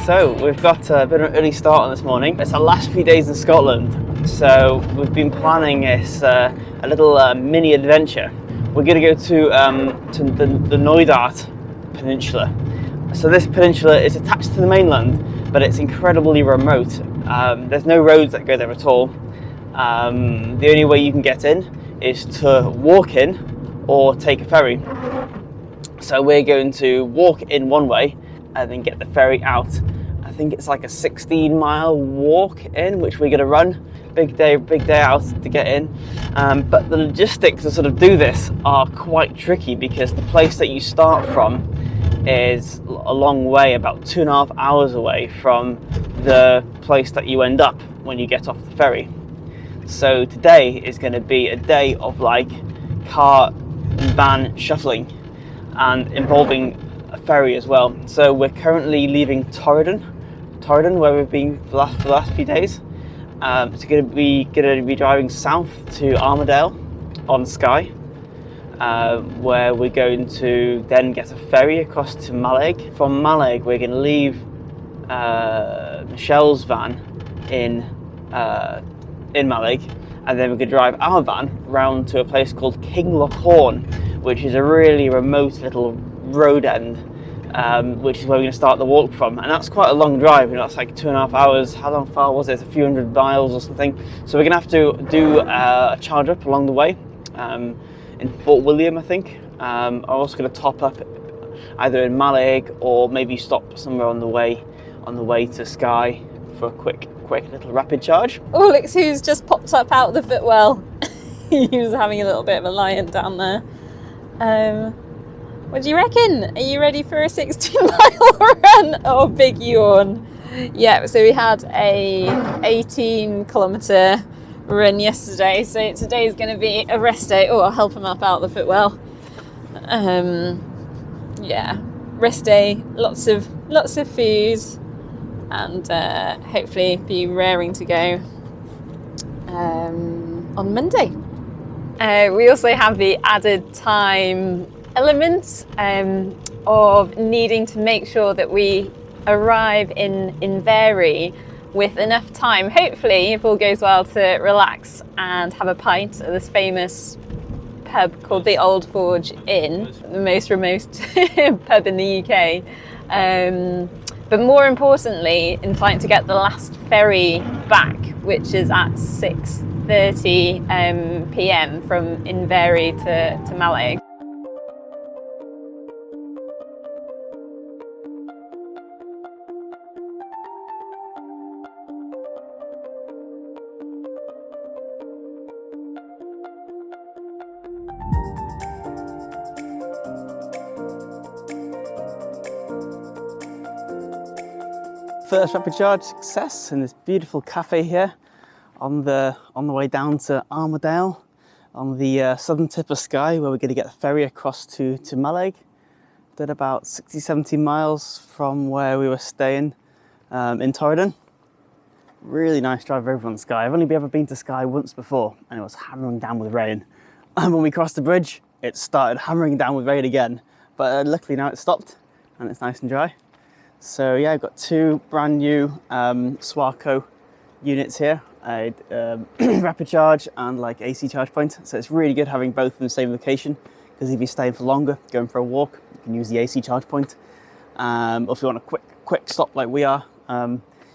So we've got a bit of an early start on this morning. It's our last few days in Scotland, so we've been planning this a little mini adventure. We're going to go to the Knoydart Peninsula. So this peninsula is attached to the mainland, but it's incredibly remote. There's no roads that go there at all. The only way you can get in is to walk in or take a ferry. So we're going to walk in one way and then get the ferry out. I think it's like a 16-mile walk in, which we're going to run. Big day out to get in. But the logistics to sort of do this are quite tricky because the place that you start from is a long way, about 2.5 hours away from the place that you end up when you get off the ferry. So today is going to be a day of like car and van shuffling and involving a ferry as well. So we're currently leaving Torridon, where we've been for the last few days. It's going to be driving south to Armadale on Skye, where we're going to then get a ferry across to Mallaig. From Mallaig, we're going to leave Michelle's van in Mallaig, and then we're going to drive our van round to a place called Kinlochhorn, which is a really remote little road end, which is where we're going to start the walk from. And that's quite a long drive, you know, that's like 2.5 hours. How far was it? A few hundred miles or something. So we're going to have to do a charge up along the way in Fort William, I think. I'm also going to top up either in Mallaig or maybe stop somewhere on the way to Skye for a quick little rapid charge. Oh, look who's just popped up out of the footwell. He was having a little bit of a lie-in down there. What do you reckon? Are you ready for a 16-mile run? Oh, big yawn. Yeah, so we had a 18-kilometre run yesterday, so today is going to be a rest day. Oh, I'll help him up out the footwell. Yeah, rest day, lots of food, and hopefully be raring to go on Monday. We also have the added time element of needing to make sure that we arrive in Inverary with enough time, hopefully, if all goes well, to relax and have a pint at this famous pub called the Old Forge Inn, the most remote pub in the UK. But more importantly, in trying to get the last ferry back, which is at 6:30 p.m. from Inverary to Mallaig. First rapid charge success in this beautiful cafe here on the way down to Armadale on the southern tip of Skye, where we're going to get the ferry across to Mallaig. Did about 60-70 miles from where we were staying in Torridon. Really nice drive over on Skye. I've only ever been to Skye once before, and it was hammering down with rain. And when we crossed the bridge, it started hammering down with rain again. But luckily now it's stopped and it's nice and dry. So yeah, I've got two brand new Swarco units here, a rapid charge and like AC charge point. So it's really good having both in the same location, because if you're staying for longer, going for a walk, you can use the AC charge point. Or if you want a quick stop like we are,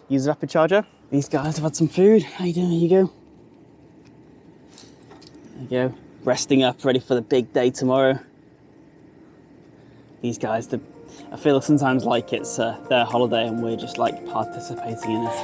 use the rapid charger. These guys have had some food. How you doing? Here you go. There you go. Resting up, ready for the big day tomorrow. These guys, I feel sometimes like it's their holiday and we're just like participating in it.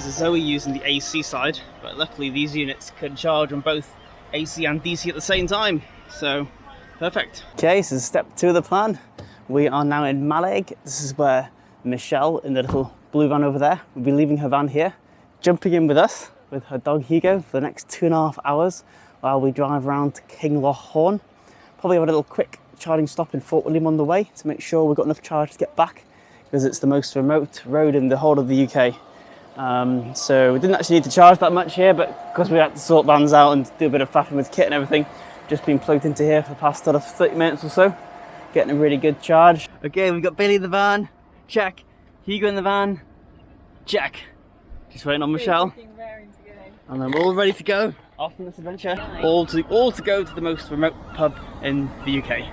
was a Zoe using the AC side, but luckily these units can charge on both AC and DC at the same time, so perfect. Okay, so step 2 of the plan. We are now in Mallaig. This is where Michelle, in the little blue van over there, will be leaving her van here, jumping in with us, with her dog Hugo, for the next 2.5 hours while we drive around to Kinlochhorn. Probably have a little quick charging stop in Fort William on the way to make sure we've got enough charge to get back, because it's the most remote road in the whole of the UK. So we didn't actually need to charge that much here, but because we had to sort vans out and do a bit of faffing with kit and everything, just been plugged into here for the past sort of 30 minutes or so, getting a really good charge. Okay, we've got Billy in the van, check. Hugo in the van, check. Just waiting on Michelle. And then we're all ready to go off on this adventure. All to go to the most remote pub in the UK.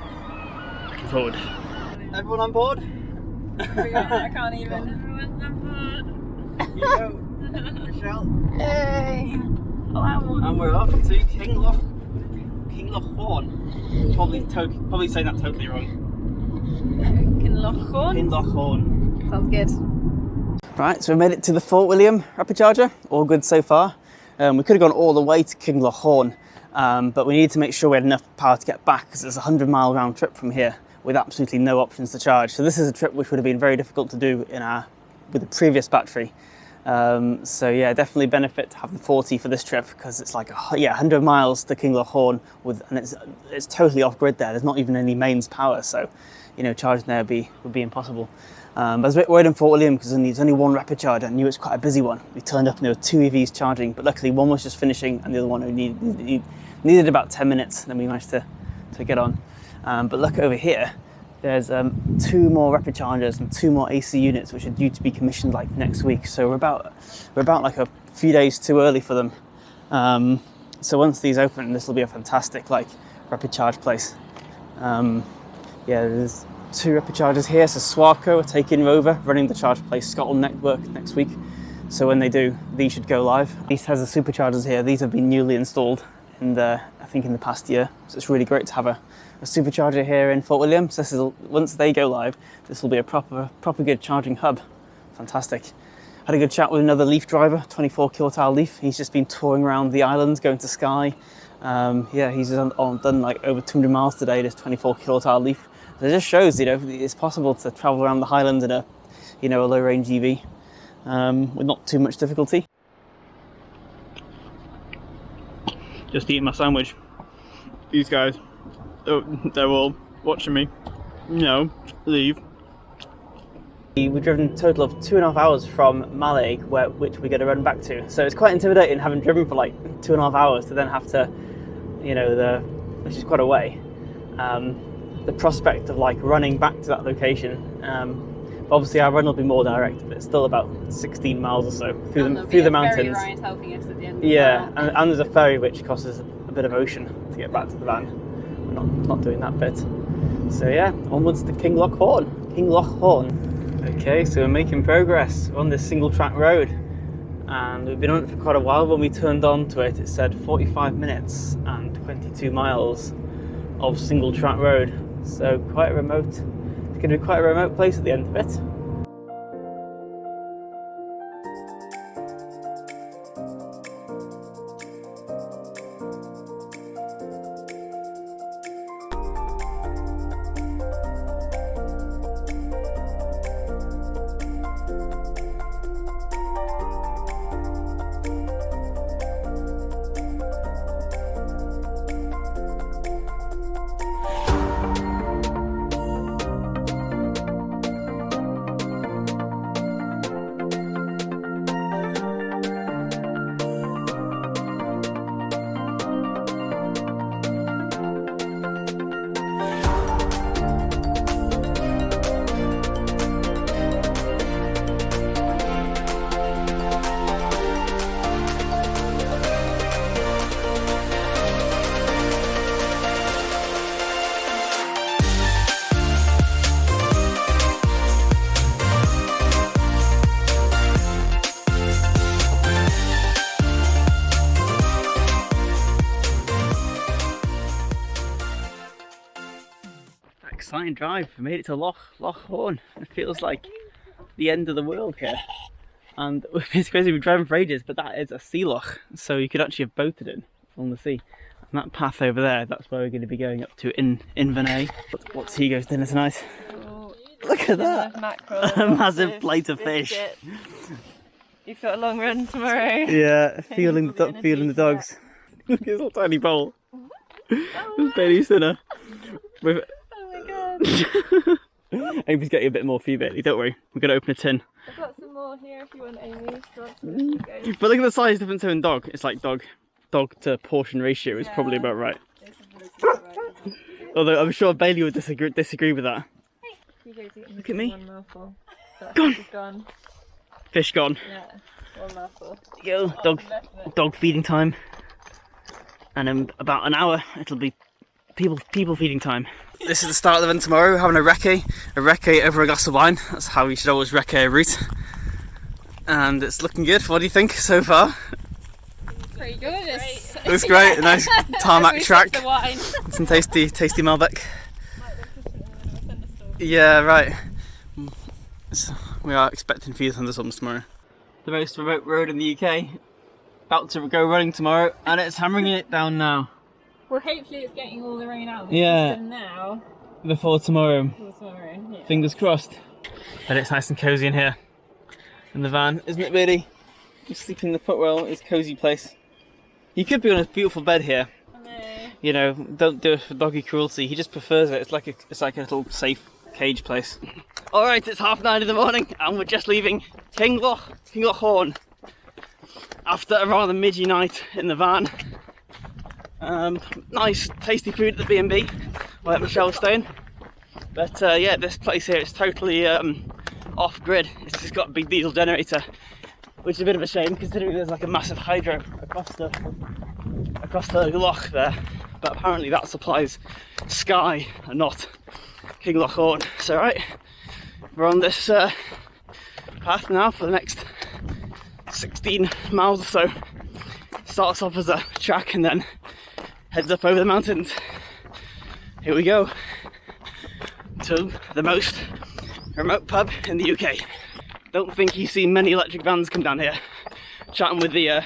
Looking forward. Everyone on board? I can't even. Everyone's on board. Hugo, Michelle. Hey! And we're off to Kinlochhorn. Probably saying that totally wrong. Kinlochhorn? Kinlochhorn. Sounds good. Right, so we made it to the Fort William rapid charger. All good so far. We could have gone all the way to Kinlochhorn, but we needed to make sure we had enough power to get back, because it's a 100-mile round trip from here with absolutely no options to charge. So this is a trip which would have been very difficult to do with the previous battery. So yeah, definitely benefit to have the 40 for this trip, because it's like 100 miles to Kinlochhorn and it's totally off grid there. There's not even any mains power, so charging there would be impossible. But I was a bit worried in Fort William because there's only one rapid charger. I knew it was quite a busy one. We turned up and there were 2 EVs charging, but luckily one was just finishing and the other one needed about 10 minutes. Then we managed to get on. But look over here, there's 2 more rapid chargers and 2 more AC units which are due to be commissioned like next week. So we're about like a few days too early for them. So once these open, this will be a fantastic like rapid charge place. Yeah, there's 2 rapid chargers here. So Swarco are taking over, running the Charge Place Scotland network next week. So when they do, these should go live. East has the superchargers here. These have been newly installed I think in the past year. So it's really great to have a supercharger here in Fort William. So once they go live, this will be a proper good charging hub. Fantastic. Had a good chat with another Leaf driver, 24 kilowatt Leaf. He's just been touring around the islands, going to Skye. Yeah, he's done like over 200 miles today, this 24 kilowatt Leaf. So it just shows, it's possible to travel around the Highlands in a low range EV with not too much difficulty. Just eating my sandwich. These guys, they're all watching me. No, leave. We've driven a total of 2.5 hours from Mallaig, which we're going to run back to. So it's quite intimidating having driven for like 2.5 hours to then have to, which is quite a way. The prospect of like running back to that location. Obviously our run will be more direct, but it's still about 16 miles or so through the mountains. Ryan's helping us at the end. Yeah, and there's a ferry which costs us a bit of ocean to get back to the van. We're not doing that bit. So yeah, onwards to Kinlochhorn. Okay, so we're making progress. We're on this single track road, and we've been on it for quite a while. When we turned onto it, it said 45 minutes and 22 miles of single track road. So quite remote. It's going to be quite a remote place at the end of it. Exciting drive. We made it to Lochhorn. It feels like the end of the world here. And it's crazy, we've driven for ages, but that is a sea loch, so you could actually have boated in on the sea. And that path over there, that's where we're going to be going up to in Inverness. What's Hugo's dinner tonight? Oh, Look at that! mackerel, A massive plate of fish. You've got a long run tomorrow. Yeah, feeling the dogs. Look at this little tiny bowl. This Bailey's dinner. With... Oh my god. Amy's getting a bit more for you, Bailey, don't worry. We're going to open a tin. I've got some more here if you want, Amy. Do you want some? But look at the size difference in dog. It's like dog to portion ratio is probably about right. Although I'm sure Bailey would disagree with that. Look at me. One mouthful. Gone. Fish gone. Yeah, one mouthful. Go, dog feeding time. And in about an hour it'll be people feeding time. This is the start of the event tomorrow. We're having a recce over a glass of wine. That's how you should always recce a route. And it's looking good. What do you think so far? Pretty good. Looks great. A nice tarmac track. The wine. Some tasty Malbec. Yeah, right. So we are expecting few thunderstorms tomorrow. The most remote road in the UK. About to go running tomorrow, and it's hammering it down now. Well, hopefully it's getting all the rain out of the system now. Before tomorrow. Yeah. Fingers crossed. But it's nice and cosy in here. In the van, isn't it, Bailey? You sleep in the footwell. It's a cosy place. You could be on a beautiful bed here. I know. You know, don't do it for doggy cruelty. He just prefers it. It's like a little safe cage place. All right, it's 9:30 in the morning, and we're just leaving Kinlochhorn after a rather midgy night in the van. Nice, tasty food at the B&B where Michelle's staying. But yeah, this place here is totally off-grid. It's just got a big diesel generator, which is a bit of a shame considering there's like a massive hydro across the loch there. But apparently that supplies Skye and not Kinlochhorn. So right, we're on this path now for the next 16 miles or so. Starts off as a track and then heads up over the mountains. Here we go to the most remote pub in the UK. Don't think you've seen many electric vans come down here. Chatting with the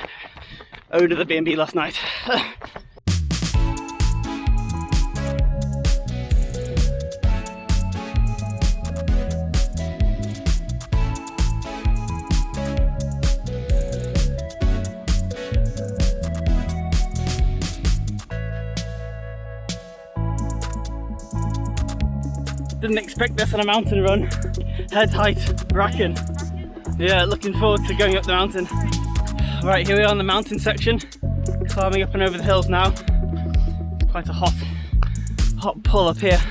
owner of the B&B last night. Didn't expect this on a mountain run. Head height, racking. Yeah, looking forward to going up the mountain. Right, here we are on the mountain section. Climbing up and over the hills now. Quite a hot pull up here.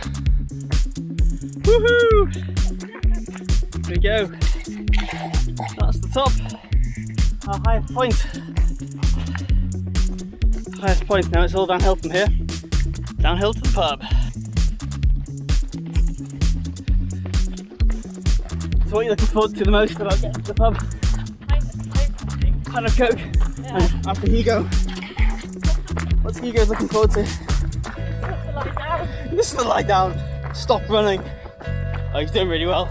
Woohoo! Here we go. That's the top. Our highest point. Highest point. Now it's all downhill from here. Downhill to the pub. So what are you looking forward to the most about getting to the pub? Pint of Coke. Yeah. And after Hugo. What's Hugo's looking forward to? To lie down. Just to lie down. Stop running. Oh, he's doing really well.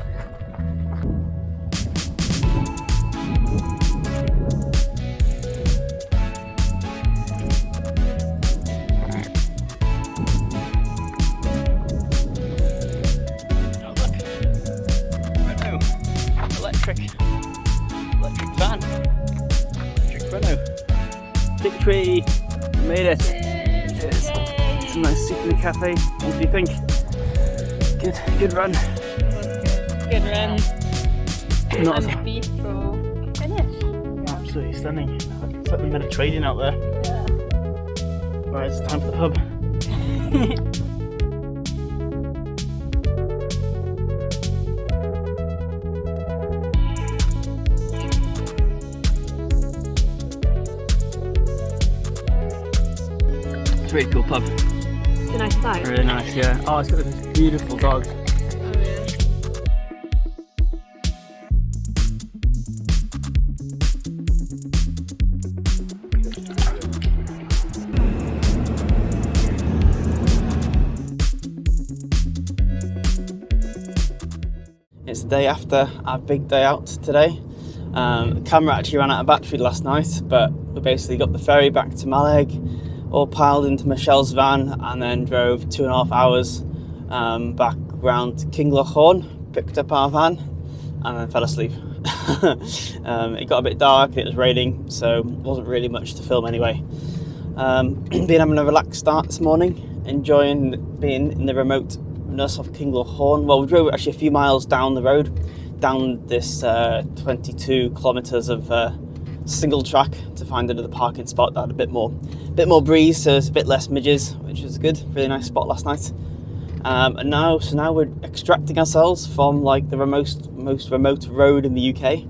Electric van, electric Renault. Victory, we made it. It's a nice seat in the cafe. What do you think? Good run. Good run. Not And beef for finish. absolutely stunning. It's like we made a trading out there. Yeah. Right, it's time for the pub. It's a really cool pub. It's a nice sight. Really nice, yeah. Oh, it's got this beautiful dog. Oh yeah. It's the day after our big day out today. The camera actually ran out of battery last night, but we basically got the ferry back to Maleg, all piled into Michelle's van, and then drove 2.5 hours back round to Kinglachorn, picked up our van, and then fell asleep. It got a bit dark, it was raining, so wasn't really much to film anyway. Been having a relaxed start this morning, enjoying being in the remoteness of Kinglachorn. Well, we drove actually a few miles down the road, down this 22 kilometres of single track to find another parking spot that had a bit more breeze, so it's a bit less midges, which was good. Really nice spot last night. And now we're extracting ourselves from like the most remote road in the UK.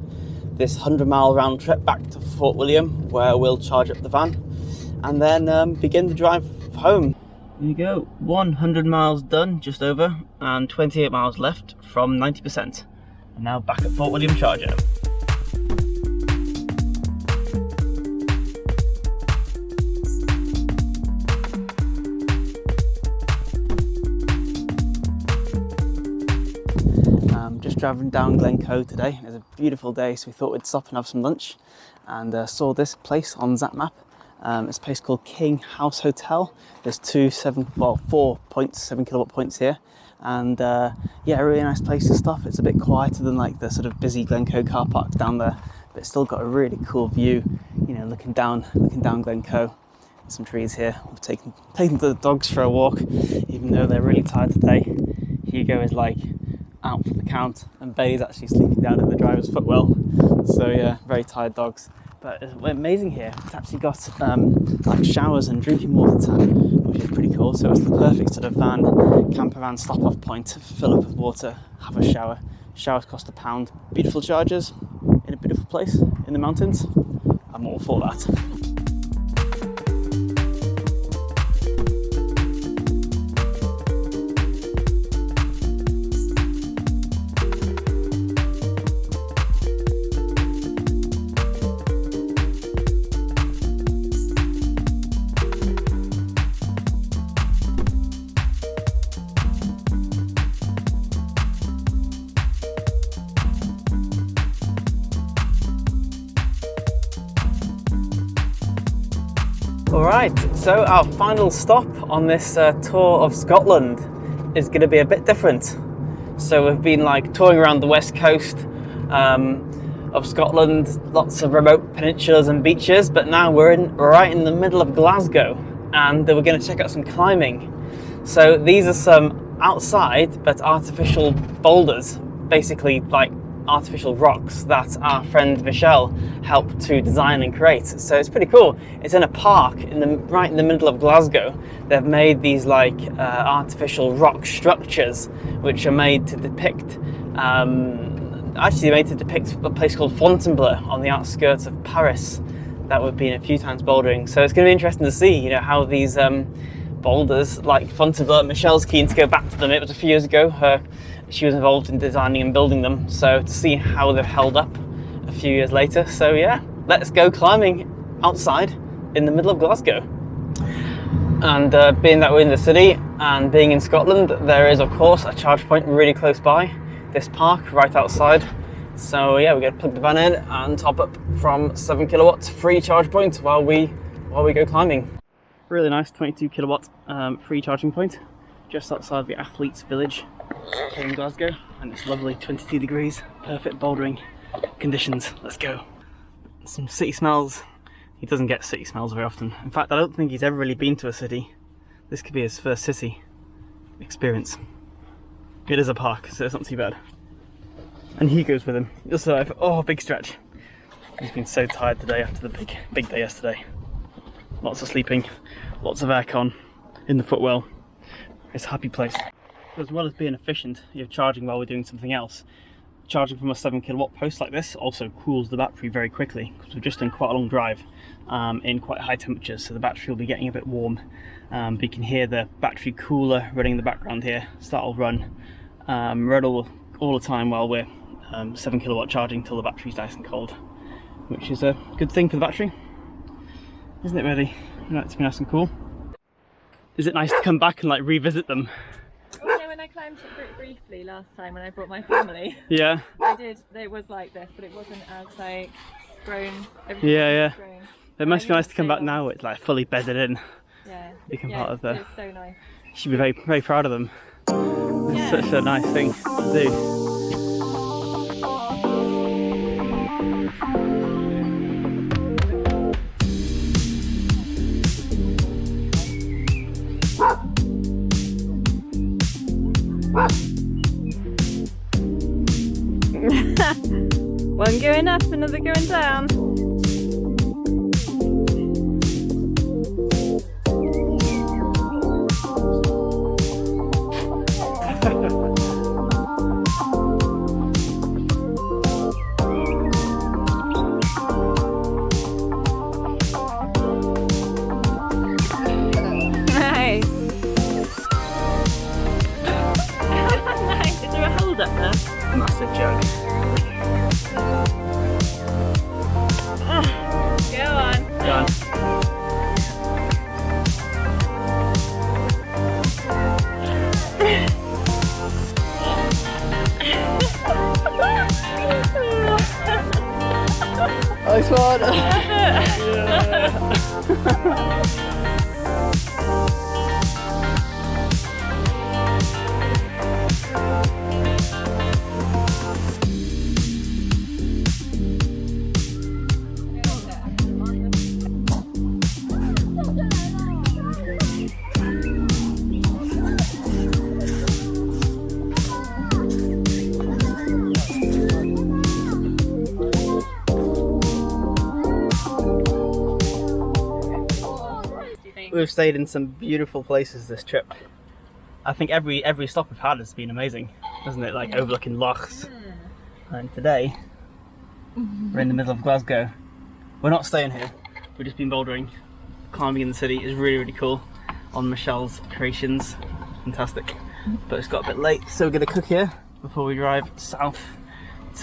This 100-mile round trip back to Fort William, where we'll charge up the van, and then begin the drive home. Here you go, 100 miles done, just over, and 28 miles left from 90%. And now back at Fort William Charger. Just driving down Glencoe today. It's a beautiful day, so we thought we'd stop and have some lunch, and saw this place on ZapMap. It's a place called King House Hotel. There's 4 7 kilowatt points here, and yeah, a really nice place to stop. It's a bit quieter than like the sort of busy Glencoe car parks down there, but it's still got a really cool view, you know, looking down Glencoe. There's some trees here. We've taken the dogs for a walk, even though they're really tired today. Hugo is like out for the count, and Bay's actually sleeping down in the driver's footwell. So yeah, very tired dogs. But it's amazing here. It's actually got like showers and drinking water tap, which is pretty cool. So it's the perfect sort of camper van stop off point to fill up with water, have a shower. Showers cost £1. Beautiful chargers in a beautiful place in the mountains. I'm all for that. Alright, so our final stop on this tour of Scotland is going to be a bit different. So we've been like touring around the west coast of Scotland, lots of remote peninsulas and beaches, but now we're right in the middle of Glasgow, and we're going to check out some climbing. So these are some outside but artificial boulders, basically like artificial rocks that our friend Michelle helped to design and create. So it's pretty cool. It's in a park right in the middle of Glasgow. They've made these like artificial rock structures which are made to depict a place called Fontainebleau on the outskirts of Paris that we've been a few times bouldering. So it's going to be interesting to see, you know, how these boulders like Fontainebleau, Michelle's keen to go back to them. It was a few years ago. She was involved in designing and building them, so to see how they've held up a few years later. So yeah, let's go climbing outside in the middle of Glasgow. And being that we're in the city and being in Scotland, there is of course a charge point really close by this park right outside. So yeah, we're going to plug the van in and top up from 7 kilowatts free charge point while we go climbing. Really nice 22 kilowatt free charging point just outside the Athletes Village here in Glasgow, and it's lovely, 22 degrees, perfect bouldering conditions. Let's go. Some city smells. He doesn't get city smells very often. In fact, I don't think he's ever really been to a city. This could be his first city experience. It is a park, so it's not too bad. And he goes with him. He'll survive. Oh, big stretch. He's been so tired today after the big day yesterday. Lots of sleeping, lots of aircon in the footwell. It's a happy place. As well as being efficient, you're charging while we're doing something else. Charging from a 7 kilowatt post like this also cools the battery very quickly, because we've just done quite a long drive in quite high temperatures, so the battery will be getting a bit warm. But you can hear the battery cooler running in the background here, so that'll run all the time while we're 7 kilowatt charging till the battery's nice and cold, which is a good thing for the battery, isn't it really? You know, it's been nice and cool. Is it nice to come back and like revisit them? Yeah, when I climb timed it briefly last time when I brought my family. Yeah. I did. It was like this, but it wasn't as like grown. Yeah. Grown. It must be nice to come back now. It's like fully bedded in. Yeah. Become part of the. It's so nice. You should be very, very proud of them. It's such a nice thing to do. One going up, another going down. Nice. Nice. Is there a hold up there? Massive jug. Go on. Done. Nice one. We've stayed in some beautiful places this trip. I think every stop we've had has been amazing, hasn't it? Like overlooking lochs. And today, we're in the middle of Glasgow. We're not staying here. We've just been bouldering. Climbing in the city is really, really cool. On Michelle's creations, fantastic. But it's got a bit late, so we're gonna cook here before we drive south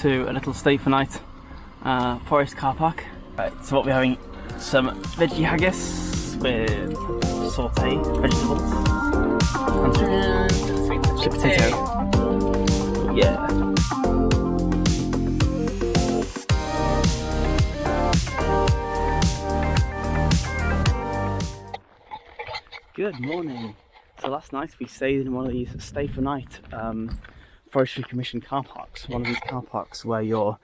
to a little stay for night forest car park. Right, so what we're having, some veggie haggis with sauté vegetables and sweet potato. Yeah. Good morning. So last night we stayed in one of these stay for night forestry commission car parks. One of these car parks where you're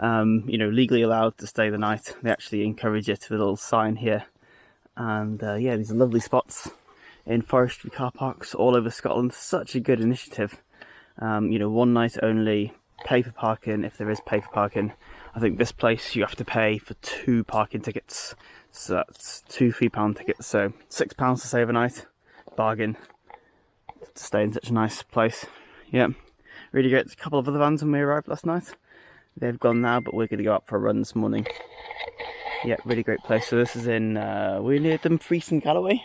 legally allowed to stay the night. They actually encourage it with a little sign here. And yeah, these are lovely spots in forestry car parks all over Scotland. Such a good initiative. One night only, pay for parking if there is pay for parking. I think this place you have to pay for 2 parking tickets. So that's 2 £3 tickets, so £6 to stay overnight. Bargain to stay in such a nice place. Yeah, really great. There's a couple of other vans when we arrived last night. They've gone now, but we're going to go out for a run this morning. Yeah, really great place. So this is in, we're near Dumfries and Galloway.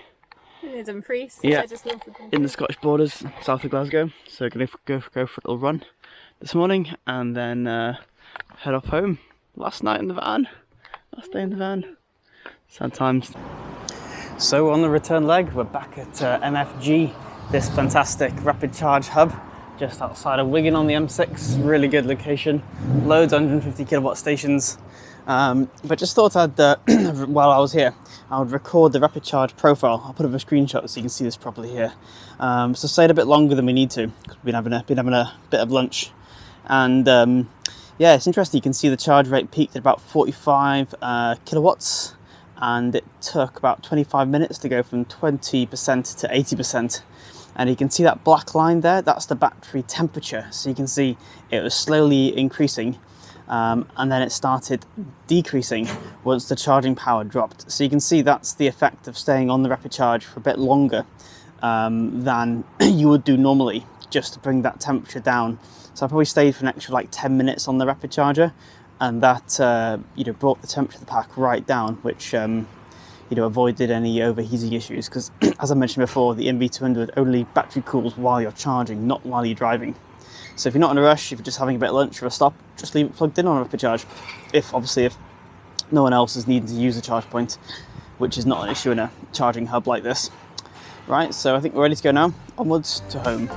Near Dumfries? Yeah, just north of Dumfries. In the Scottish borders, south of Glasgow. So we're going to go for a little run this morning and then head off home. Last night in the van. Last day in the van. Sad times. So on the return leg, we're back at MFG, this fantastic rapid charge hub just outside of Wigan on the M6. Really good location. Loads of 150 kilowatt stations. But just thought I'd, while I was here, I would record the rapid charge profile. I'll put up a screenshot so you can see this properly here. So stayed a bit longer than we need to, because we've been having a bit of lunch. And yeah, it's interesting. You can see the charge rate peaked at about 45 kilowatts, and it took about 25 minutes to go from 20% to 80%. And you can see that black line there, that's the battery temperature. So you can see it was slowly increasing. And then it started decreasing once the charging power dropped. So you can see that's the effect of staying on the rapid charge for a bit longer than you would do normally, just to bring that temperature down. So I probably stayed for an extra like 10 minutes on the rapid charger, and that brought the temperature of the pack right down, which avoided any overheating issues, because as I mentioned before, the e-NV200 only battery cools while you're charging, not while you're driving. So if you're not in a rush, if you're just having a bit of lunch or a stop, just leave it plugged in on a rapid charge. If no one else is needing to use the charge point, which is not an issue in a charging hub like this. Right, so I think we're ready to go now. Onwards to home.